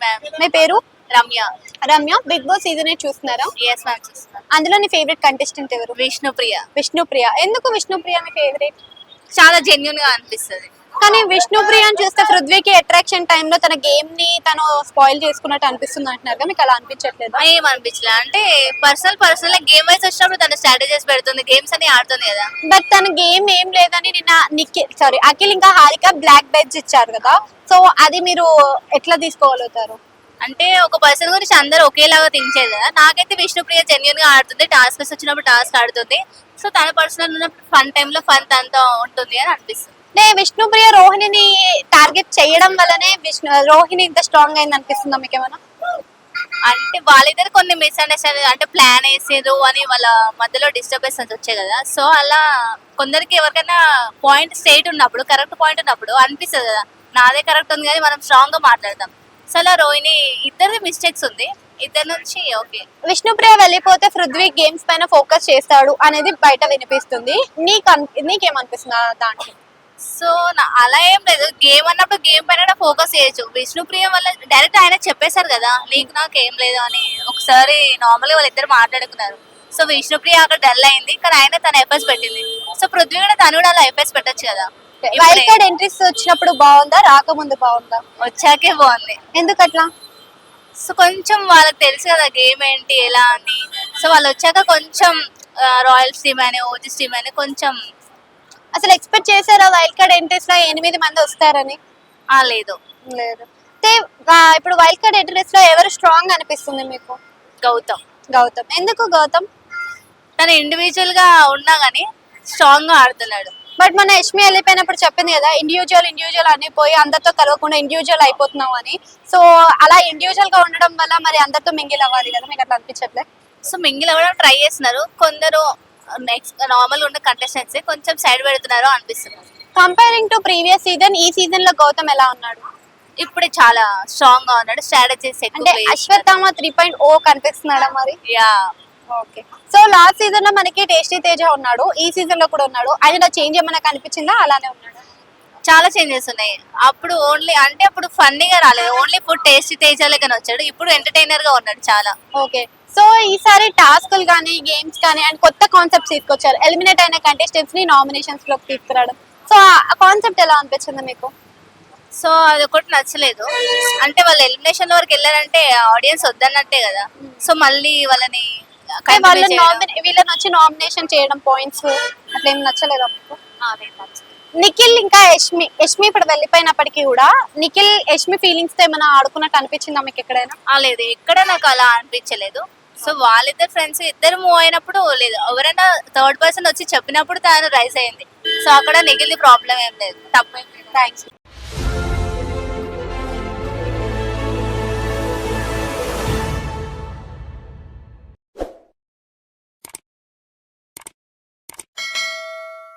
Ma'am. మీ పేరు? Ramya. Ramya. Bigg Boss season 8 చూస్తున్నారా? ఎస్ మ్యామ్ చూస్తాను. అందులో నీ ఫేవరెట్ కంటెస్టెంట్ ఎవరు? విష్ణుప్రియ. విష్ణుప్రియ. ఎందుకు విష్ణుప్రియ మీ ఫేవరెట్? చాలా జెన్యున్ గా అనిపిస్తుంది. కానీ విష్ణుప్రియని చూస్తే పృథ్వీకి అట్రాక్షన్ టైంలో తన గేమ్ ని తను స్పాయిల్ చేసుకున్నట్టు అనిపిస్తుంది అంటున్నారు. మీకు అలా అనిపించట్లేదా? ఏం అనిపించలే. అంటే పర్సనల్ గేమ్ వైస్ వచ్చినప్పుడు తన స్ట్రాటజీస్ పెడుతుంది, గేమ్స్ అని ఆడుతుంది కదా. బట్ తన గేమ్ ఏం లేదని నిన్న అఖిల్ ఇంకా హారిక బ్లాక్ బెడ్స్ ఇచ్చారు కదా, సో అది మీరు ఎట్లా తీసుకోగలుగుతారు? అంటే ఒక పర్సన్ గురించి అందరూ ఒకేలాగా థింక్ చేయదు కదా. నాకైతే విష్ణుప్రియ జెన్యున్ గా ఆడుతుంది, టాస్క్ వచ్చినప్పుడు టాస్క్ ఆడుతుంది. సో తన పర్సనల్ ఉన్నప్పుడు ఫన్ టైమ్ లో ఫన్ తనతో ఉంటుంది అని అనిపిస్తుంది. విష్ణుప్రియ రోహిణిని టార్గెట్ చేయడం వల్లనే రోహిణి ఇంత స్ట్రాంగ్ అయింది అనిపిస్తుందా మీకేమన్నా? అంటే వాళ్ళిద్దరు కొన్ని మిస్అండర్స్టాండింగ్, అంటే ప్లాన్ వేసేది అని వాళ్ళ మధ్యలో డిస్టర్బెన్స్ వచ్చాయి కదా. సో అలా కొందరికి ఎవరికైనా పాయింట్ స్ట్రైట్ ఉన్నప్పుడు, కరెక్ట్ పాయింట్ ఉన్నప్పుడు అనిపిస్తుంది కదా, నాదే కరెక్ట్ ఉంది కానీ మనం స్ట్రాంగ్ గా మాట్లాడతాం. సో అలా రోహిణి ఇద్దరిది మిస్టేక్స్ ఉంది, ఇద్దరి నుంచి ఓకే. విష్ణుప్రియ వెళ్ళిపోతే పృథ్వీ గేమ్స్ పైన ఫోకస్ చేస్తాడు అనేది బయట వినిపిస్తుంది. నీకేమనిపిస్తుంది దాంట్లో? సో అలా ఏం లేదు, గేమ్ అన్నప్పుడు గేమ్ పైన ఫోకస్ చేయొచ్చు. విష్ణుప్రియ వల్ల డైరెక్ట్ ఆయన చెప్పేశారు కదా నీకు నాకు ఏం లేదు అని. ఒకసారి నార్మల్ గా వాళ్ళిద్దరు మాట్లాడుకున్నారు. సో విష్ణుప్రియ అక్కడ డల్ అయింది, కానీ ఆయన తన ఎఫర్ట్స్ పెట్టింది. సో పృథ్వీ కూడా తను కూడా అలా ఎఫర్ట్స్ పెట్టొచ్చు కదా. వైల్డ్ కార్డ్ ఎంట్రీస్ వచ్చినప్పుడు బాగుందా, రాకముందు బాగుందా? వచ్చాకే బాగుంది. ఎందుకు అట్లా? సో కొంచెం వాళ్ళకి తెలుసు కదా గేమ్ ఏంటి ఎలా అని. సో వాళ్ళు వచ్చాక కొంచెం రాయల్స్ టీమ్ అని, ఓజీస్ టీమ్ అని కొంచెం. అసలు ఎక్స్పెక్ట్ చేశారా వైల్డ్ కార్డ్ ఎంట్రీస్ లో 8 మంది వస్తారని? లేదు. లేదు. ఇప్పుడు వైల్డ్ కార్డ్ ఎంట్రీస్ లో ఎవరు స్ట్రాంగ్ అనిపిస్తుంది మీకు? గౌతమ్. గౌతమ్. ఎందుకు గౌతమ్? తను ఇండివిజువల్ గా ఉన్నా గానీ స్ట్రాంగ్ గా ఆడుతున్నాడు. బట్ మన యష్మి వెళ్ళిపోయినప్పుడు చెప్పింది కదా, ఇండివిజువల్ అని పోయి అందరితో కలవకుండా ఇండివిజువల్ అయిపోతున్నాం అని. సో అలా ఇండివిజువల్ గా ఉండడం వల్ల మరి అందరితో మింగిల్ అవ్వాలి కదా, మీకు అట్లా అనిపించట్లే? సో మింగిల్ అవ్వడం ట్రై చేస్తున్నారు కొందరు. నెక్స్ట్ నార్మల్ ఉన్న కంటెస్టెంట్స్ కొంచెం సైడ్ పెడుతున్నారు అనిపిస్తుంది. కంపేరింగ్ టు ప్రీవియస్ సీజన్, ఈ సీజన్ లో గౌతమ్ ఎలా ఉన్నాడు? ఇప్పుడే చాలా స్ట్రాంగ్ గా ఉన్నాడు, స్ట్రాటజీస్ అంటే అశ్వత్థామ 3.0 కనిపిస్తున్నాడా మరి? Yeah. Okay. So last season లో మనకి టేస్టీ తేజ ఉన్నాడు, ఈ సీజన్ లో కూడా ఉన్నాడు. ఆయన చేంజ్ ఏమైనా కనిపించిందా, అలానే ఉన్నాడు? చాలా చేంజెస్ ఉన్నాయి. అప్పుడు ఓన్లీ అంటే అప్పుడు ఫన్నీగా రాలేదు, ఓన్లీ ఫుడ్ టేస్టీ తేజాలే వచ్చాడు. ఇప్పుడు ఎంటర్టైనర్ గా ఉన్నాడు చాలా. ఓకే. సో ఈసారి టాస్క్లు కానీ గేమ్స్ కానీ అండ్ కొత్త కాన్సెప్ట్స్ తీసుకొచ్చారు, ఎలిమినేట్ అయిన కంటెస్టెంట్స్ ని నామినేషన్స్ లోకి తీసుకురావడం. సో ఆ కాన్సెప్ట్ ఎలా అనిపించింది మీకు? సో అది ఒకటి నచ్చలేదు. అంటే వాళ్ళు ఎలిమినేషన్ వరకు వెళ్ళారంటే ఆడియన్స్ వద్దన్నట్టే కదా. సో మళ్ళీ వాళ్ళని వీళ్ళని వచ్చి నామినేషన్ చేయడం పాయింట్స్ అట్లా ఏం నచ్చలేదా మీకు? నిఖిల్ ఇంకా యష్మి ఇప్పుడు వెళ్ళిపోయినప్పటికీ కూడా నిఖిల్ యష్మి ఫీలింగ్స్ తో ఏమైనా ఆడుకున్నట్టు అనిపించిందా మీకు ఎక్కడైనా? లేదు, ఎక్కడ నాకు అలా అనిపించలేదు. సో వాళ్ళిద్దరు ఫ్రెండ్స్ ఇద్దరు మూవ్ అయినప్పుడు లేదు, ఎవరైనా థర్డ్ పర్సన్ వచ్చి చెప్పినప్పుడు తను రైస్ అయింది. సో అక్కడ నిఖిల్ ప్రాబ్లం ఏం లేదు, తప్పేం లేదు. థ్యాంక్స్.